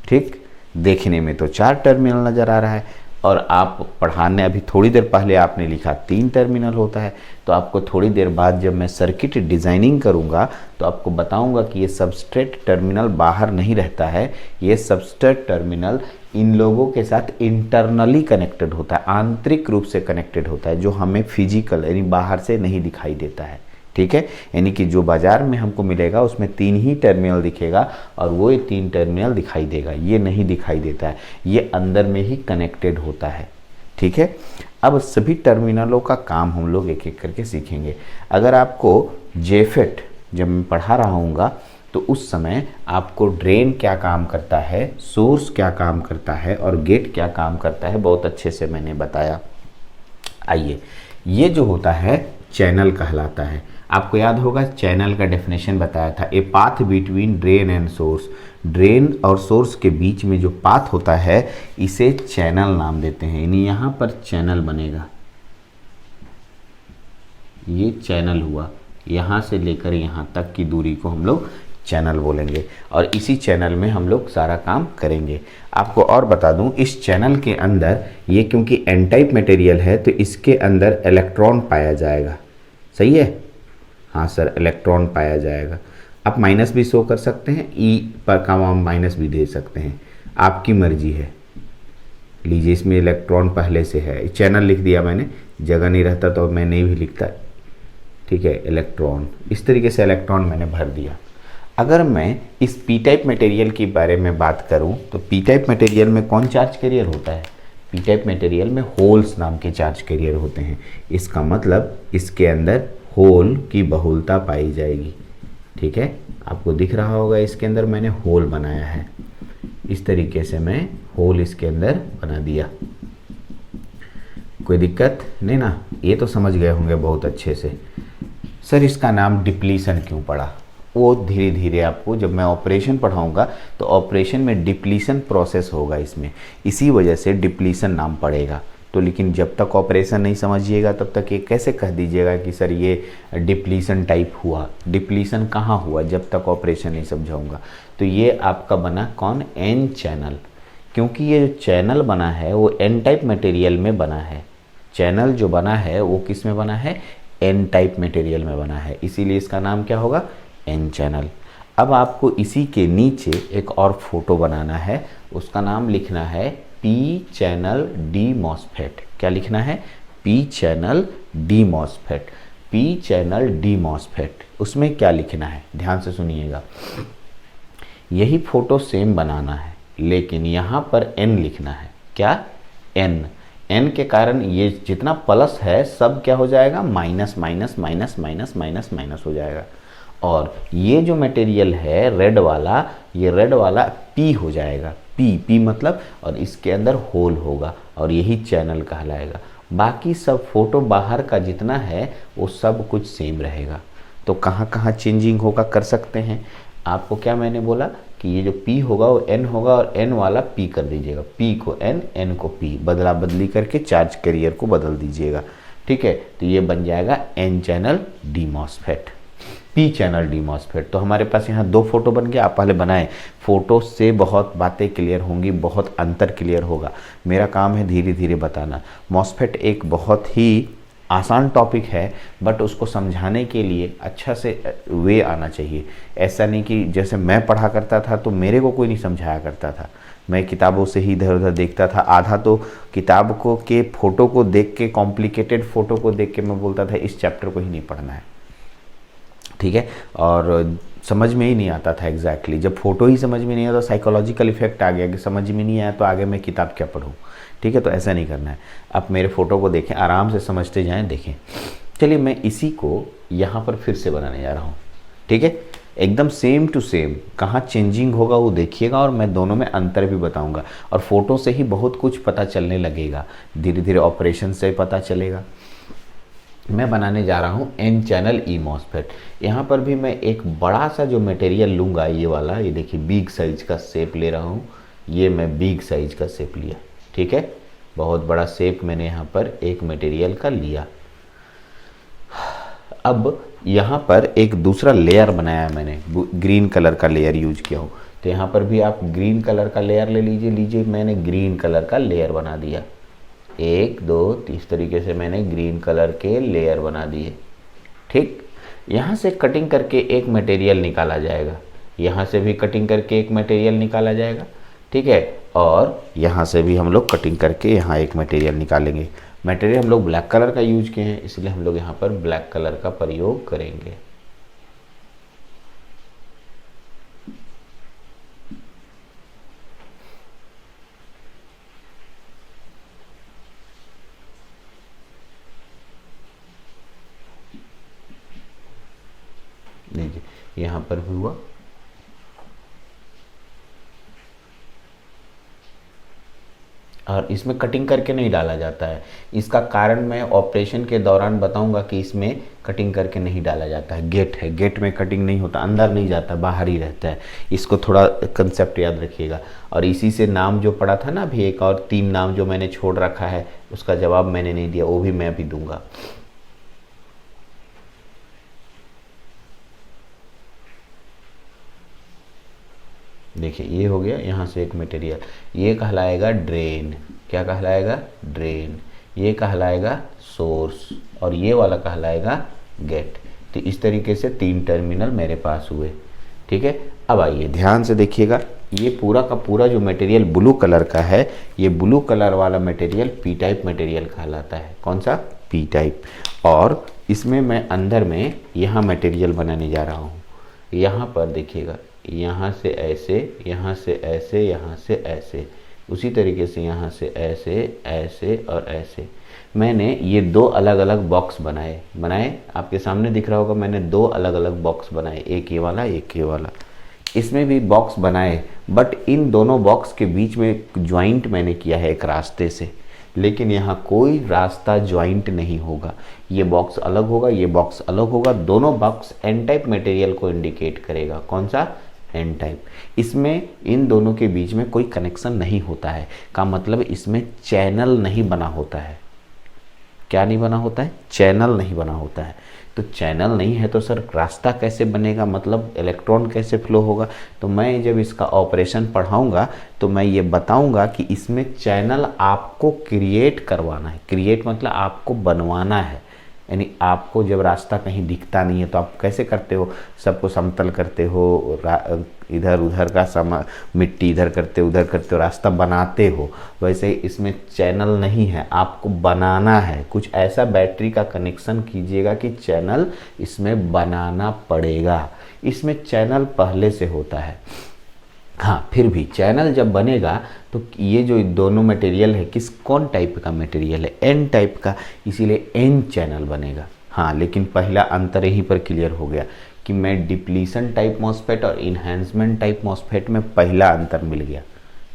ठीक, देखने में तो 4 टर्मिनल नज़र आ रहा है, और आप पढ़ाने अभी थोड़ी देर पहले आपने लिखा 3 टर्मिनल होता है। तो आपको थोड़ी देर बाद जब मैं सर्किट डिज़ाइनिंग करूंगा तो आपको बताऊंगा कि ये सबस्ट्रेट टर्मिनल बाहर नहीं रहता है, ये सबस्ट्रेट टर्मिनल इन लोगों के साथ इंटरनली कनेक्टेड होता है, आंतरिक रूप से कनेक्टेड होता है, जो हमें फिजिकल यानी बाहर से नहीं दिखाई देता है। ठीक है, यानी कि जो बाजार में हमको मिलेगा उसमें 3 ही टर्मिनल दिखेगा, और वो 3 टर्मिनल दिखाई देगा, ये नहीं दिखाई देता है, ये अंदर में ही कनेक्टेड होता है। ठीक है, अब सभी टर्मिनलों का काम हम लोग एक एक करके सीखेंगे। अगर आपको जेफेट जब मैं पढ़ा रहा हूँगा तो उस समय आपको ड्रेन क्या काम करता है, सोर्स क्या काम करता है और गेट क्या काम करता है, बहुत अच्छे से मैंने बताया। आइए, ये जो होता है चैनल कहलाता है। आपको याद होगा चैनल का डेफिनेशन बताया था, a path between drain and source. Drain और सोर्स के बीच में जो पाथ होता है इसे चैनल नाम देते हैं। यानी यहाँ पर चैनल बनेगा, ये चैनल हुआ, यहाँ से लेकर यहाँ तक की दूरी को हम लोग चैनल बोलेंगे और इसी चैनल में हम लोग सारा काम करेंगे। आपको और बता दूं, इस चैनल के अंदर ये क्योंकि एन टाइप मटेरियल है तो इसके अंदर इलेक्ट्रॉन पाया जाएगा। सही है? हाँ सर, इलेक्ट्रॉन पाया जाएगा। आप माइनस भी शो कर सकते हैं, ई पर का हम माइनस भी दे सकते हैं, आपकी मर्जी है। लीजिए, इसमें इलेक्ट्रॉन पहले से है, चैनल लिख दिया मैंने, जगह नहीं रहता तो मैं नहीं भी लिखता। ठीक है, इलेक्ट्रॉन, इस तरीके से इलेक्ट्रॉन मैंने भर दिया। अगर मैं इस पी टाइप मटेरियल के बारे में बात करूं तो पी टाइप मटेरियल में कौन चार्ज कैरियर होता है? पी टाइप मटेरियल में होल्स नाम के चार्ज कैरियर होते हैं। इसका मतलब इसके अंदर होल की बहुलता पाई जाएगी। ठीक है, आपको दिख रहा होगा इसके अंदर मैंने होल बनाया है, इस तरीके से मैं होल इसके अंदर बना दिया। कोई दिक्कत नहीं ना? ये तो समझ गए होंगे बहुत अच्छे से। सर इसका नाम डिप्लीशन क्यों पड़ा? वो धीरे धीरे आपको जब मैं ऑपरेशन पढ़ाऊंगा तो ऑपरेशन में डिप्लीशन प्रोसेस होगा इसमें, इसी वजह से डिप्लीशन नाम पड़ेगा। तो लेकिन जब तक ऑपरेशन नहीं समझिएगा तब तक ये कैसे कह दीजिएगा कि सर ये डिप्लीशन टाइप हुआ। डिप्लीशन कहाँ हुआ जब तक ऑपरेशन नहीं समझाऊंगा। तो ये आपका बना कौन? N channel. क्योंकि ये जो चैनल बना है वो एन टाइप मटेरियल में बना है। चैनल जो बना है वो किस में बना है? एन टाइप मटेरियल में बना है, इसीलिए इसका नाम क्या होगा? N channel. अब आपको इसी के नीचे एक और फोटो बनाना है, उसका नाम लिखना है पी चैनल डी मॉसफेट। क्या लिखना है? P channel D MOSFET. P channel D MOSFET, उसमें क्या लिखना है ध्यान से सुनिएगा। यही फोटो सेम बनाना है लेकिन यहाँ पर एन लिखना है। क्या? एन। एन के कारण ये जितना प्लस है सब क्या हो जाएगा? Minus minus minus minus minus minus हो जाएगा। और ये जो मटेरियल है रेड वाला, ये रेड वाला पी हो जाएगा। पी, पी मतलब, और इसके अंदर होल होगा और यही चैनल कहलाएगा। बाकी सब फोटो बाहर का जितना है वो सब कुछ सेम रहेगा। तो कहाँ कहाँ चेंजिंग होगा कर सकते हैं। आपको क्या मैंने बोला कि ये जो P होगा वो N होगा और N वाला P कर दीजिएगा। P को N, N को P, बदला बदली करके चार्ज कैरियर को बदल दीजिएगा। ठीक है, तो ये बन जाएगा N channel D MOSFET, P channel D MOSFET. तो हमारे पास यहाँ दो फोटो बन गया। आप पहले बनाएं, फोटो से बहुत बातें क्लियर होंगी, बहुत अंतर क्लियर होगा। मेरा काम है धीरे धीरे बताना। मॉसफेट एक बहुत ही आसान टॉपिक है बट उसको समझाने के लिए अच्छा से वे आना चाहिए। ऐसा नहीं कि जैसे मैं पढ़ा करता था तो मेरे को कोई नहीं समझाया करता था, मैं किताबों से ही इधर उधर देखता था। आधा तो किताब को के फ़ोटो को देख के, कॉम्प्लिकेटेड फ़ोटो को देख के मैं बोलता था इस चैप्टर को ही नहीं पढ़ना है। ठीक है, और समझ में ही नहीं आता था एग्जैक्टली। जब फोटो ही समझ में नहीं आया तो साइकोलॉजिकल इफेक्ट आ गया कि समझ में नहीं आया तो आगे मैं किताब क्या पढूं। ठीक है, तो ऐसा नहीं करना है। आप मेरे फ़ोटो को देखें, आराम से समझते जाएं, देखें। चलिए मैं इसी को यहाँ पर फिर से बनाने जा रहा हूँ। ठीक है, एकदम सेम टू सेम, कहाँ चेंजिंग होगा वो देखिएगा और मैं दोनों में अंतर भी बताऊँगा। और फोटो से ही बहुत कुछ पता चलने लगेगा, धीरे धीरे ऑपरेशन से पता चलेगा। मैं बनाने जा रहा हूँ एन चैनल ई मॉसफेट। यहाँ पर भी मैं एक बड़ा सा जो मटेरियल लूँगा, ये वाला, ये देखिए बिग साइज का शेप ले रहा हूँ। ये मैं बिग साइज का शेप लिया। ठीक है, बहुत बड़ा शेप मैंने यहाँ पर एक मटेरियल का लिया। अब यहाँ पर एक दूसरा लेयर बनाया मैंने, ग्रीन कलर का लेयर यूज किया हूँ। तो यहाँ पर भी आप ग्रीन कलर का लेयर ले लीजिए। मैंने ग्रीन कलर का लेयर बना दिया। 1 2 3 तरीके से मैंने ग्रीन कलर के लेयर बना दिए। ठीक, यहाँ से कटिंग करके एक मटेरियल निकाला जाएगा, यहाँ से भी कटिंग करके एक मटेरियल निकाला जाएगा। ठीक है, और यहाँ से भी हम लोग कटिंग करके यहाँ एक मटेरियल निकालेंगे। मटेरियल हम लोग ब्लैक कलर का यूज किए हैं, इसलिए हम लोग यहाँ पर ब्लैक कलर का प्रयोग करेंगे। लीजिए, यहाँ पर भी हुआ। और इसमें कटिंग करके नहीं डाला जाता है। इसका कारण मैं ऑपरेशन के दौरान बताऊंगा कि इसमें कटिंग करके नहीं डाला जाता है। गेट है, गेट में कटिंग नहीं होता, अंदर नहीं जाता, बाहर ही रहता है। इसको थोड़ा कंसेप्ट याद रखिएगा। और इसी से नाम जो पड़ा था ना अभी, एक और 3 नाम जो मैंने छोड़ रखा है, उसका जवाब मैंने नहीं दिया, वो भी मैं अभी दूंगा। देखिए ये हो गया, यहाँ से एक मटेरियल, ये कहलाएगा ड्रेन। क्या कहलाएगा? ड्रेन। ये कहलाएगा सोर्स और ये वाला कहलाएगा गेट। तो इस तरीके से 3 टर्मिनल मेरे पास हुए। ठीक है, अब आइए ध्यान से देखिएगा, ये पूरा का पूरा जो मटेरियल ब्लू कलर का है, ये ब्लू कलर वाला मटेरियल पी टाइप मटेरियल कहलाता है। कौन सा? P type. और इसमें मैं अंदर में यहाँ मटेरियल बनाने जा रहा हूँ। यहाँ पर देखिएगा, यहाँ से ऐसे, यहाँ से ऐसे, यहाँ से ऐसे, उसी तरीके से यहाँ से ऐसे, ऐसे और ऐसे। मैंने ये 2 अलग अलग बॉक्स बनाए आपके सामने दिख रहा होगा। मैंने 2 अलग अलग बॉक्स बनाए, एक ये वाला, एक ये वाला। इसमें भी बॉक्स बनाए, बट इन दोनों बॉक्स के बीच में एक ज्वाइंट मैंने किया है एक रास्ते से, लेकिन यहाँ कोई रास्ता ज्वाइंट नहीं होगा। ये बॉक्स अलग होगा, ये बॉक्स अलग होगा। दोनों बॉक्स एन टाइप मटेरियल को इंडिकेट करेगा। कौन सा? N type. इसमें इन दोनों के बीच में कोई कनेक्शन नहीं होता है, का मतलब इसमें चैनल नहीं बना होता है। क्या नहीं बना होता है? चैनल नहीं बना होता है। तो चैनल नहीं है तो सर रास्ता कैसे बनेगा, मतलब इलेक्ट्रॉन कैसे फ्लो होगा? तो मैं जब इसका ऑपरेशन पढ़ाऊंगा तो मैं ये बताऊंगा कि इसमें चैनल आपको क्रिएट करवाना है। क्रिएट मतलब आपको बनवाना है। यानी आपको जब रास्ता कहीं दिखता नहीं है तो आप कैसे करते हो? सबको समतल करते हो, इधर उधर का मिट्टी इधर करते हो, उधर करते हो, रास्ता बनाते हो। वैसे ही इसमें चैनल नहीं है, आपको बनाना है। कुछ ऐसा बैटरी का कनेक्शन कीजिएगा कि चैनल इसमें बनाना पड़ेगा। इसमें चैनल पहले से होता है। हाँ, फिर भी चैनल जब बनेगा तो ये जो दोनों मटेरियल है, कौन टाइप का मटेरियल है? एन टाइप का, इसीलिए एन चैनल बनेगा। हाँ, लेकिन पहला अंतर यहीं पर क्लियर हो गया कि मैं डिप्लीशन टाइप मॉस्फेट और इन्हांसमेंट टाइप मॉस्फेट में पहला अंतर मिल गया।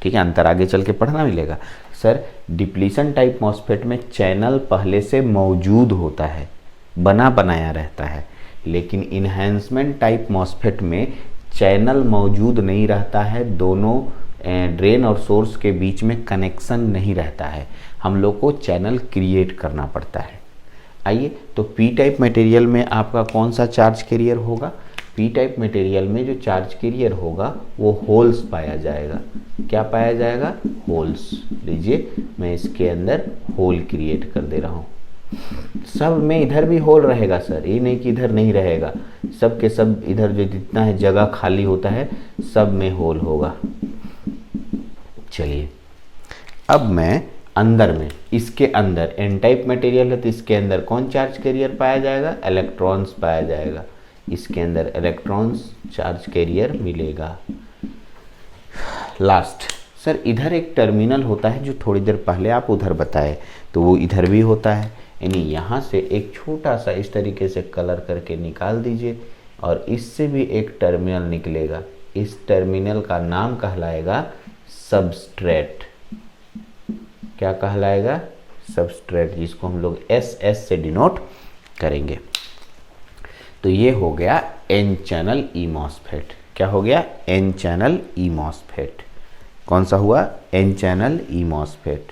ठीक है, अंतर आगे चल के पढ़ना मिलेगा। सर डिप्लीशन टाइप मॉस्फेट में चैनल पहले से मौजूद होता है, बना बनाया रहता है, लेकिन इन्हांसमेंट टाइप मॉस्फेट में चैनल मौजूद नहीं रहता है। दोनों ड्रेन और सोर्स के बीच में कनेक्शन नहीं रहता है, हम लोग को चैनल क्रिएट करना पड़ता है। आइए, तो पी टाइप मटेरियल में आपका कौन सा चार्ज कैरियर होगा? पी टाइप मटेरियल में जो चार्ज कैरियर होगा वो होल्स पाया जाएगा। क्या पाया जाएगा? होल्स। लीजिए, मैं इसके अंदर होल क्रिएट कर दे रहा हूँ। सब में इधर भी होल रहेगा सर, ये नहीं कि इधर नहीं रहेगा। सब के सब इधर जो जितना है जगह खाली होता है सब में होल होगा। चलिए, अब मैं अंदर में, इसके अंदर एन टाइप मटेरियल है तो इसके अंदर कौन चार्ज कैरियर पाया जाएगा? इलेक्ट्रॉन्स पाया जाएगा। इसके अंदर इलेक्ट्रॉन्स चार्ज कैरियर मिलेगा। लास्ट, सर इधर एक टर्मिनल होता है जो थोड़ी देर पहले आप उधर बताए, तो वो इधर भी होता है। यानी यहाँ से एक छोटा सा इस तरीके से कलर करके निकाल दीजिए और इससे भी एक टर्मिनल निकलेगा। इस टर्मिनल का नाम कहलाएगा सबस्ट्रेट। क्या कहलाएगा? सबस्ट्रेट, जिसको हम लोग SS से डिनोट करेंगे। तो ये हो गया एन चैनल ई मॉस्फेट। क्या हो गया? N channel E MOSFET. कौन सा हुआ? N channel E MOSFET.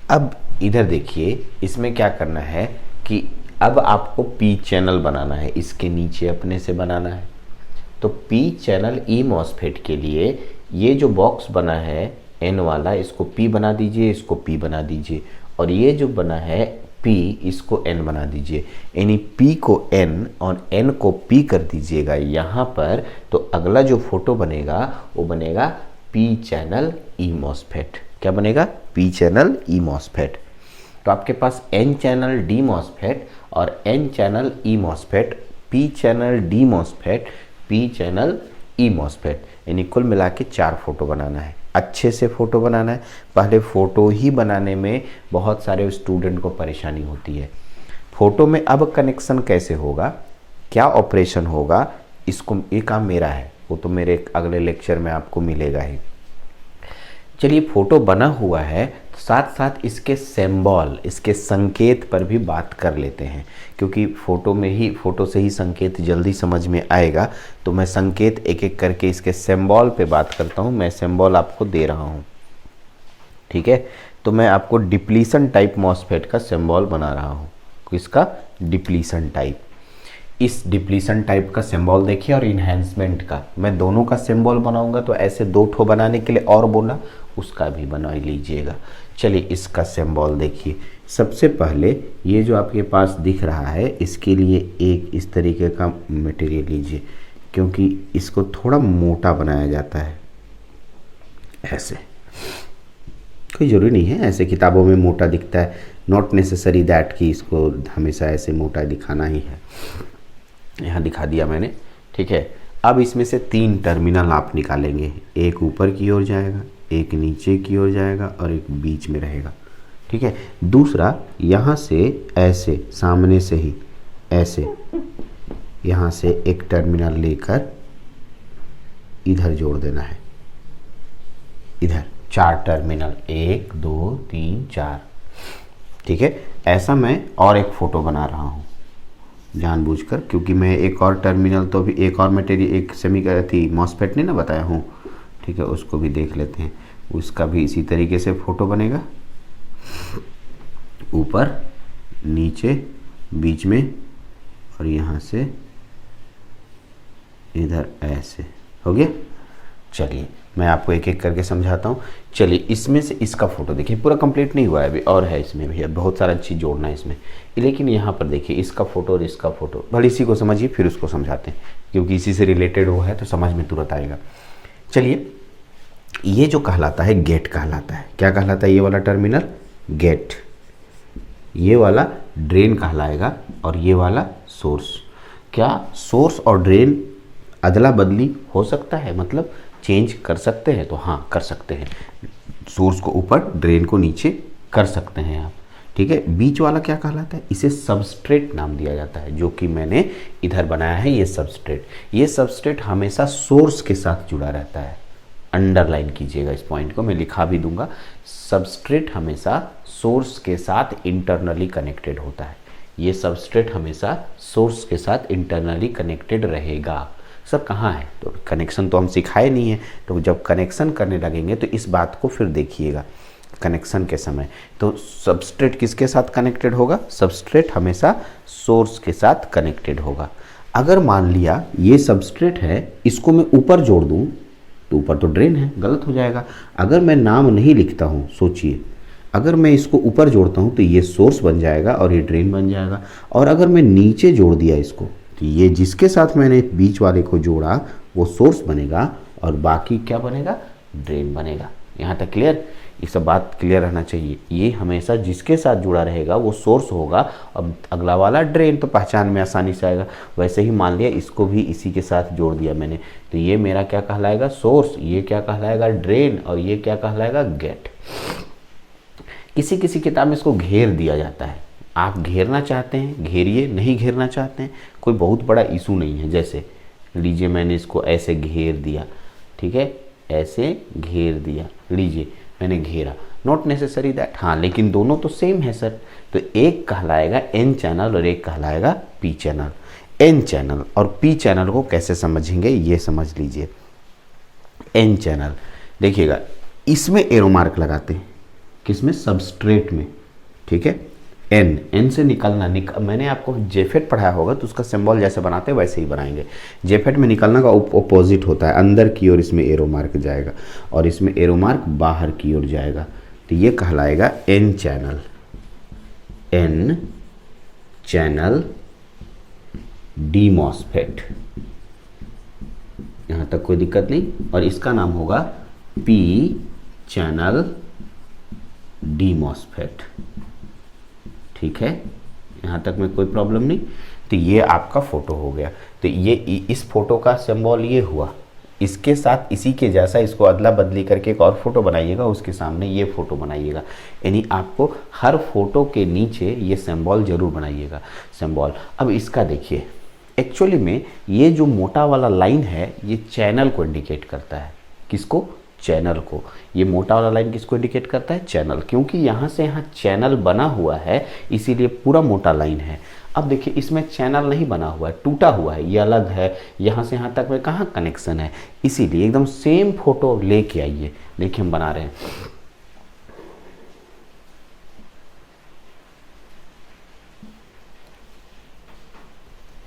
अब इधर देखिए, इसमें क्या करना है कि अब आपको पी चैनल बनाना है, इसके नीचे अपने से बनाना है। तो पी चैनल ई मॉस्फेट के लिए ये जो बॉक्स बना है एन वाला, इसको पी बना दीजिए, इसको पी बना दीजिए, और ये जो बना है पी, इसको एन बना दीजिए। यानी पी को एन और एन को पी कर दीजिएगा यहाँ पर। तो अगला जो फोटो बनेगा वो बनेगा पी चैनल ई मॉस्फेट। क्या बनेगा? P channel E MOSFET. तो आपके पास एन चैनल डी मॉस्फेट और N channel E MOSFET, P channel D MOSFET, P channel E MOSFET, यानी कुल मिला के 4 फोटो बनाना है। अच्छे से फोटो बनाना है। पहले फ़ोटो ही बनाने में बहुत सारे स्टूडेंट को परेशानी होती है। फ़ोटो में अब कनेक्शन कैसे होगा, क्या ऑपरेशन होगा, इसको ये काम मेरा है, वो तो मेरे अगले लेक्चर में आपको मिलेगा ही। चलिए, फ़ोटो बना हुआ है, साथ साथ इसके सिंबल, इसके संकेत पर भी बात कर लेते हैं, क्योंकि फ़ोटो से ही संकेत जल्दी समझ में आएगा। तो मैं संकेत एक एक करके इसके सिंबल पे बात करता हूँ। मैं सिंबल आपको दे रहा हूँ, ठीक है। तो मैं आपको डिप्लीशन टाइप मॉस्फेट का सिंबल बना रहा हूँ। किसका? Depletion type. इस डिप्लीशन टाइप का सिंबल देखिए और इन्हेंसमेंट का, मैं दोनों का सिंबल बनाऊंगा तो ऐसे दो ठो बनाने के लिए और बोला, उसका भी बना लीजिएगा। चलिए इसका सिंबल देखिए। सबसे पहले ये जो आपके पास दिख रहा है इसके लिए एक इस तरीके का मटेरियल लीजिए, क्योंकि इसको थोड़ा मोटा बनाया जाता है। ऐसे कोई ज़रूरी नहीं है, ऐसे किताबों में मोटा दिखता है, नॉट नेसेसरी दैट कि इसको हमेशा ऐसे मोटा दिखाना ही है। यहाँ दिखा दिया मैंने, ठीक है। अब इसमें से 3 टर्मिनल आप निकालेंगे, एक ऊपर की ओर जाएगा, एक नीचे की ओर जाएगा और एक बीच में रहेगा, ठीक है। दूसरा यहाँ से ऐसे सामने से ही ऐसे यहाँ से एक टर्मिनल लेकर इधर जोड़ देना है, इधर 4 टर्मिनल, 1 2 3 4, ठीक है। ऐसा मैं और एक फ़ोटो बना रहा हूँ जानबूझकर, क्योंकि मैं एक और टर्मिनल तो भी एक और मटेरियल एक सेमी थी मॉसफेट नहीं ना बताया हूँ, ठीक है, उसको भी देख लेते हैं। उसका भी इसी तरीके से फ़ोटो बनेगा, ऊपर नीचे बीच में और यहाँ से इधर ऐसे हो गया। चलिए मैं आपको एक एक करके समझाता हूँ। चलिए इसमें से इसका फ़ोटो देखिए, पूरा कंप्लीट नहीं हुआ है अभी, और है इसमें भी बहुत सारा चीज़ जोड़ना है इसमें, लेकिन यहाँ पर देखिए इसका फ़ोटो और इसका फ़ोटो, भले इसी को समझिए फिर उसको समझाते हैं, क्योंकि इसी से रिलेटेड वो है तो समझ में तुरंत आएगा। चलिए ये जो कहलाता है गेट कहलाता है। क्या कहलाता है ये वाला टर्मिनल? गेट। ये वाला ड्रेन कहलाएगा और ये वाला सोर्स। क्या सोर्स और ड्रेन अदला बदली हो सकता है, मतलब चेंज कर सकते हैं? तो हाँ कर सकते हैं, सोर्स को ऊपर ड्रेन को नीचे कर सकते हैं आप, ठीक है। बीच वाला क्या कहलाता है? इसे सबस्ट्रेट नाम दिया जाता है, जो कि मैंने इधर बनाया है ये सबस्ट्रेट। ये सबस्ट्रेट हमेशा सोर्स के साथ जुड़ा रहता है, अंडरलाइन कीजिएगा इस पॉइंट को, मैं लिखा भी दूंगा। सबस्ट्रेट हमेशा सोर्स के साथ इंटरनली कनेक्टेड होता है, ये सबस्ट्रेट हमेशा सोर्स के साथ इंटरनली कनेक्टेड रहेगा। सर कहाँ है? तो कनेक्शन तो हम सिखाए नहीं है, तो जब कनेक्शन करने लगेंगे तो इस बात को फिर देखिएगा कनेक्शन के समय। तो सबस्ट्रेट किसके साथ कनेक्टेड होगा? सबस्ट्रेट हमेशा सोर्स के साथ कनेक्टेड होगा। अगर मान लिया ये सबस्ट्रेट है, इसको मैं ऊपर जोड़ दूँ तो ऊपर तो ड्रेन है, गलत हो जाएगा। अगर मैं नाम नहीं लिखता हूँ, सोचिए, अगर मैं इसको ऊपर जोड़ता हूँ तो ये सोर्स बन जाएगा और ये ड्रेन बन जाएगा। और अगर मैं नीचे जोड़ दिया इसको, तो ये जिसके साथ मैंने बीच वाले को जोड़ा वो सोर्स बनेगा और बाकी क्या बनेगा? ड्रेन बनेगा। यहाँ तक क्लियर? ये सब बात क्लियर रहना चाहिए। ये हमेशा जिसके साथ जुड़ा रहेगा वो सोर्स होगा और अगला वाला ड्रेन, तो पहचान में आसानी से आएगा। वैसे ही मान लिया इसको भी इसी के साथ जोड़ दिया मैंने, तो ये मेरा क्या कहलाएगा? सोर्स। ये क्या कहलाएगा? ड्रेन। और ये क्या कहलाएगा? गेट। किसी किसी किताब में इसको घेर दिया जाता है, आप घेरना चाहते हैं घेरिए, नहीं घेरना चाहते हैं कोई बहुत बड़ा इशू नहीं है। जैसे लीजिए मैंने इसको ऐसे घेर दिया, ठीक है, ऐसे घेर दिया, लीजिए मैंने घेरा, नॉट नेसेसरी दैट। हाँ लेकिन दोनों तो सेम है सर, तो एक कहलाएगा एन चैनल और एक कहलाएगा पी चैनल। एन चैनल और पी चैनल को कैसे समझेंगे ये समझ लीजिए। एन चैनल देखिएगा, इसमें एरो मार्क लगाते हैं, किसमें? सबस्ट्रेट में, ठीक है। एन से निकलना मैंने आपको जेफेट पढ़ाया होगा तो उसका सिंबल जैसे बनाते हैं वैसे ही बनाएंगे। जेफेट में निकलना का ऑपोजिट होता है, अंदर की ओर इसमें एरो मार्क जाएगा और इसमें एरो मार्क बाहर की ओर जाएगा, तो ये कहलाएगा N channel. N channel D MOSFET, यहाँ तक कोई दिक्कत नहीं। और इसका नाम होगा पी चैनल डी मॉसफेट, ठीक है, यहाँ तक में कोई प्रॉब्लम नहीं। तो ये आपका फोटो हो गया। तो ये इस फोटो का सिंबल ये हुआ, इसके साथ इसी के जैसा इसको अदला बदली करके एक और फोटो बनाइएगा, उसके सामने ये फोटो बनाइएगा। यानी आपको हर फोटो के नीचे ये सिंबल जरूर बनाइएगा, सिंबल। अब इसका देखिए, एक्चुअली में ये जो मोटा वाला लाइन है ये चैनल को इंडिकेट करता है। किसको? चैनल को। ये मोटा वाला लाइन किसको इंडिकेट करता है? चैनल। क्योंकि यहाँ से यहाँ चैनल बना हुआ है इसीलिए पूरा मोटा लाइन है। अब देखिए इसमें चैनल नहीं बना हुआ है, टूटा हुआ है, ये अलग है, यहाँ से यहाँ तक में कहाँ कनेक्शन है, इसीलिए एकदम सेम फोटो लेके आइए। देखिए हम बना रहे हैं,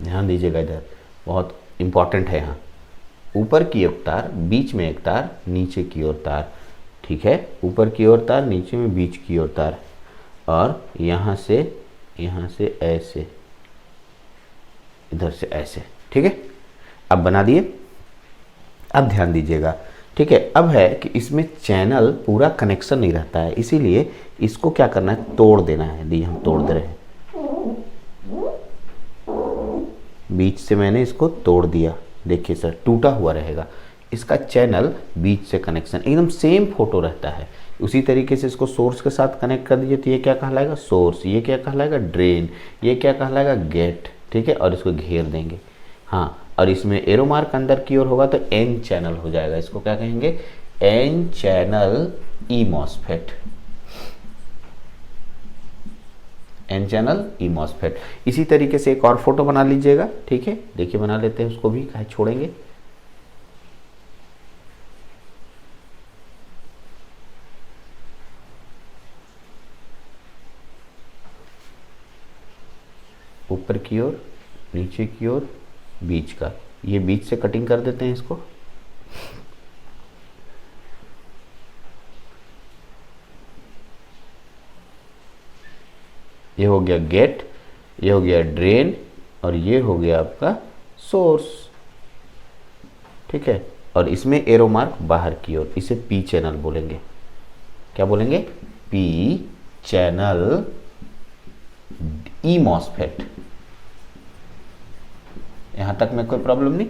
ध्यान दीजिएगा, इधर बहुत इम्पॉर्टेंट है। यहाँ ऊपर की ओर तार, बीच में एक तार, नीचे की ओर तार, ठीक है, ऊपर की ओर तार, नीचे में बीच की ओर तार, और यहाँ से ऐसे, इधर से ऐसे, ठीक है। अब बना दिए। अब ध्यान दीजिएगा, ठीक है। अब है कि इसमें चैनल पूरा कनेक्शन नहीं रहता है, इसीलिए इसको क्या करना है, तोड़ देना है। दी हम तोड़ दे रहे हैं, बीच से मैंने इसको तोड़ दिया। देखिए सर, टूटा हुआ रहेगा, इसका चैनल बीच से कनेक्शन एकदम सेम फोटो रहता है। उसी तरीके से इसको सोर्स के साथ कनेक्ट कर दीजिए, तो ये क्या कहलाएगा, सोर्स, ये क्या कहलाएगा, ड्रेन, ये क्या कहलाएगा, गेट, ठीक है। और इसको घेर देंगे, हाँ। और इसमें एरो मार्क अंदर की ओर होगा तो एन चैनल हो जाएगा। इसको क्या कहेंगे, N channel E MOSFET, N channel E MOSFET. इसी तरीके से एक और फोटो बना लीजिएगा, ठीक है। देखिए बना लेते हैं उसको भी, काहे छोड़ेंगे। ऊपर की ओर, नीचे की ओर, बीच का, ये बीच से कटिंग कर देते हैं इसको। ये हो गया गेट, ये हो गया ड्रेन, और ये हो गया आपका सोर्स, ठीक है। और इसमें एरो मार्क बाहर की ओर, इसे पी चैनल बोलेंगे। क्या बोलेंगे, पी चैनल ई मॉसफेट। यहां तक में कोई प्रॉब्लम नहीं।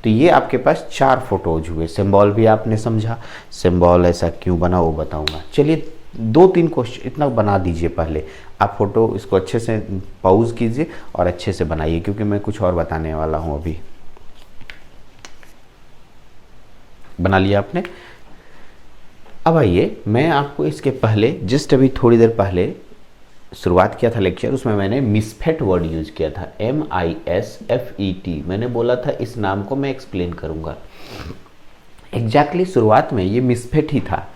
तो ये आपके पास 4 फोटोज हुए। सिंबल भी आपने समझा, सिंबल ऐसा क्यों बना वो बताऊंगा। चलिए 2-3 क्वेश्चन इतना बना दीजिए पहले आप। फोटो इसको अच्छे से पॉज कीजिए और अच्छे से बनाइए, क्योंकि मैं कुछ और बताने वाला हूं अभी। बना लिया आपने। अब आइए, मैं आपको इसके पहले जस्ट अभी थोड़ी देर पहले शुरुआत किया था लेक्चर, उसमें मैंने मिसफेट वर्ड यूज किया था, MISFET। मैंने बोला था इस नाम को मैं एक्सप्लेन करूंगा। एग्जैक्टली शुरुआत में ये मिसफेट ही था।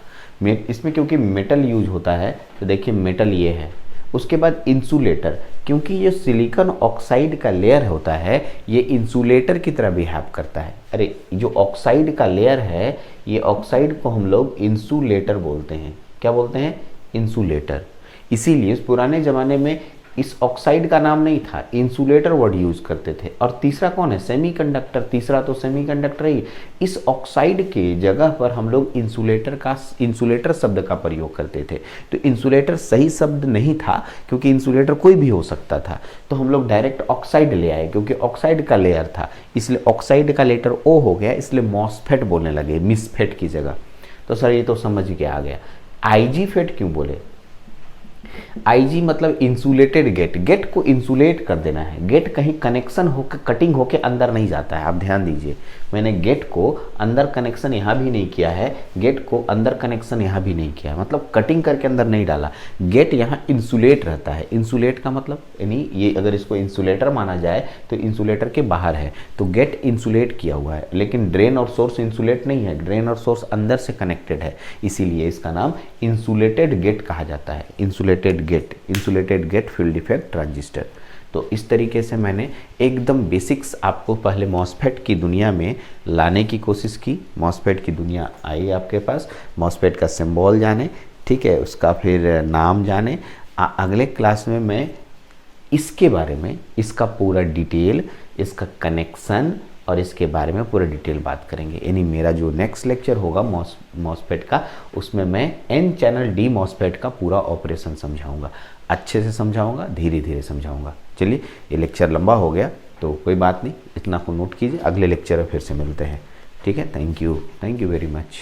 इसमें क्योंकि मेटल यूज होता है, तो देखिए मेटल ये है। उसके बाद इंसुलेटर, क्योंकि ये सिलिकॉन ऑक्साइड का लेयर होता है, ये इंसुलेटर की तरह बिहेव करता है। अरे जो ऑक्साइड का लेयर है, ये ऑक्साइड को हम लोग इंसुलेटर बोलते हैं। क्या बोलते हैं, इंसुलेटर। इसीलिए पुराने ज़माने में इस ऑक्साइड का नाम नहीं था, इंसुलेटर वर्ड यूज करते थे। और तीसरा कौन है, सेमीकंडक्टर। तीसरा तो सेमीकंडक्टर ही। इस ऑक्साइड के जगह पर हम लोग इंसुलेटर शब्द का प्रयोग करते थे। तो इंसुलेटर सही शब्द नहीं था, क्योंकि इंसुलेटर कोई भी हो सकता था। तो हम लोग डायरेक्ट ऑक्साइड ले आए, क्योंकि ऑक्साइड का लेयर था, इसलिए ऑक्साइड का लेटर ओ हो गया, इसलिए मॉसफेट बोलने लगे मिसफेट की जगह। तो सर ये तो समझ के आ गया। IG फेट क्यों बोले, IG मतलब इंसुलेटेड गेट। गेट को इंसुलेट कर देना है। गेट कहीं कनेक्शन होकर कटिंग होकर अंदर नहीं जाता है। आप ध्यान दीजिए, मैंने गेट को अंदर कनेक्शन यहाँ भी नहीं किया है, गेट को अंदर कनेक्शन यहाँ भी नहीं किया है, मतलब कटिंग करके अंदर नहीं डाला। गेट यहाँ इंसुलेट रहता है। इंसुलेट का मतलब यानी ये अगर इसको इंसुलेटर माना जाए तो इंसुलेटर के बाहर है, तो गेट इंसुलेट किया हुआ है। लेकिन ड्रेन और सोर्स इंसुलेट नहीं है, ड्रेन और सोर्स अंदर से कनेक्टेड है, इसीलिए इसका नाम इंसुलेटेड गेट कहा जाता है। Insulated gate field effect transistor. तो इस तरीके से मैंने एकदम बेसिक्स आपको पहले मॉसफेट की दुनिया में लाने की कोशिश की। मॉसफेट की दुनिया आई आपके पास, मॉसफेट का सिंबल जाने, ठीक है, उसका फिर नाम जाने। अगले क्लास में मैं इसके बारे में, इसका पूरा डिटेल, इसका कनेक्शन और इसके बारे में पूरा डिटेल बात करेंगे। यानी मेरा जो नेक्स्ट लेक्चर होगा मॉसफेट का, उसमें मैं एन चैनल डी मॉसफेट का पूरा ऑपरेशन समझाऊंगा। अच्छे से समझाऊंगा, धीरे धीरे समझाऊंगा। चलिए ये लेक्चर लंबा हो गया तो कोई बात नहीं, इतना को नोट कीजिए। अगले लेक्चर में फिर से मिलते हैं, ठीक है। Thank you very much.